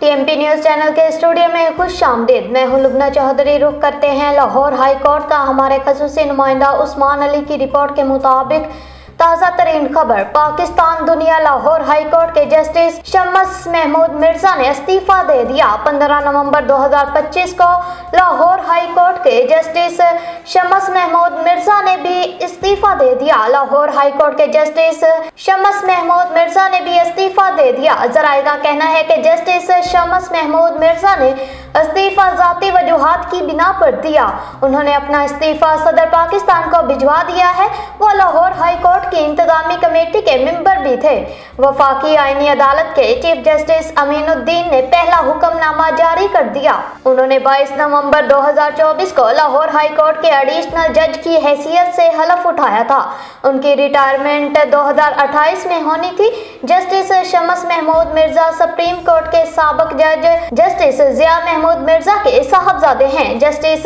TMP news channel के studio में खुश आमदीद। मैं हूं लुबना चौधरी। रुख करते हैं लाहौर हाई कोर्ट का। हमारे खसूसी नुमाइंदा उस्मान अली की रिपोर्ट के मुताबिक ताज़ा तरीन खबर। पाकिस्तान दुनिया लाहौर हाई कोर्ट के जस्टिस शम्स महमूद मिर्जा ने इस्तीफा दे दिया। 15 नवंबर 2025 को लाहौर हाई कोर्ट के जस्टिस शम्स महमूद मिर्जा ने भी इस्तीफा दे दिया। लाहौर हाई कोर्ट के जस्टिस शम्स महमूद मिर्जा ने भी इस्तीफा दे दिया। जराये का कहना है कि जस्टिस शम्स महमूद मिर्जा ने इस्तीफा ज़ाती वजूहात की बिना पर दिया। उन्होंने अपना इस्तीफा सदर पाकिस्तान को भिजवा दिया है। वो लाहौर हाई कोर्ट की इंतजामी कमेटी के मेंबर भी थे। वफाकी आईनी अदालत के चीफ जस्टिस अमीनुद्दीन ने पहला हुक्मनामा जारी कर दिया। उन्होंने 22 नवंबर 2024 को लाहौर हाई कोर्ट के एडिशनल जज की हैसियत से हलफ उठाया था। उनकी रिटायरमेंट 2028 में होनी थी। Justice Shams Mahmood Mirza supreme court के साबिक जज जस्टिस जिया महमूद मिर्जा के साहबजादे हैं। जस्टिस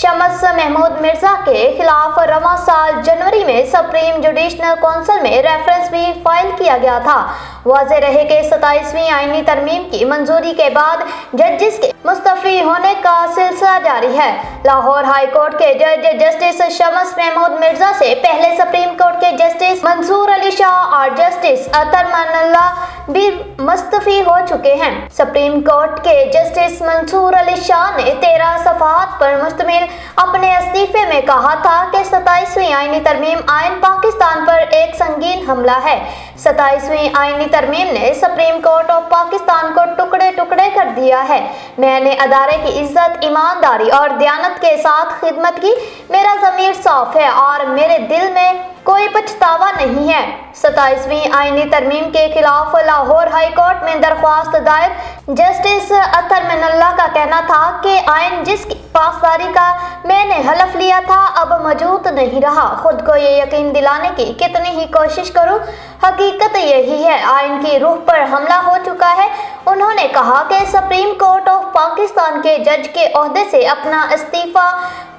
शम्स महमूद मिर्जा के खिलाफ रवां साल जनवरी में सुप्रीम जुडिशनल काउंसिल में रेफरेंस भी फाइल किया गया था। वाज़ेह रहे कि 27वीं आईनी तरमीम की मंजूरी के बाद जजेस के मुस्तफी होने का सिलसिला जारी है। लाहौर हाई कोर्ट के जज जस्टिस शम्स महमूद मिर्जा से पहले सुप्रीम कोर्ट के जस्टिस मंसूर अली शाह और जस्टिस अतर मनल्ला भी मुस्तफी हो चुके हैं। सुप्रीम कोर्ट के जस्टिस मंसूर अली शाह ने 13 सफ़हात पर मुश्तमिल अपने इस्तीफे में कहा था कि 27वीं आईनी तरमीम आइन पाकिस्तान पर एक संगीन हमला है। 27वीं आईनी तरमीम ने सुप्रीम कोर्ट ऑफ पाकिस्तान को टुकड़े टुकड़े कर दिया है। मैंने अदारे की इज्जत, ईमानदारी और दयानत के साथ खिदमत की। मेरा ज़मीर साफ है और मेरे दिल में कोई पछतावा नहीं है। 27वीं आईनी तरमीम के खिलाफ लाहौर हाई कोर्ट में दरख्वास्त दायर जस्टिस अतर मनल्ला का कहना था कि आइन जिसकी पासदारी का मैंने हलफ लिया था अब मौजूद नहीं रहा। खुद को ये यकीन दिलाने की कितनी ही कोशिश करूं, हकीकत यही है, आइन की रूह पर हमला हो चुका है। उन्होंने कहा कि सुप्रीम कोर्ट ऑफ पाकिस्तान के जज के ओहदे से अपना इस्तीफा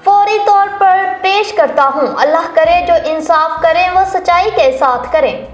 फौरी तौर पर पेश करता हूँ। अल्लाह करे जो इंसाफ करें वो सच्चाई के साथ करें।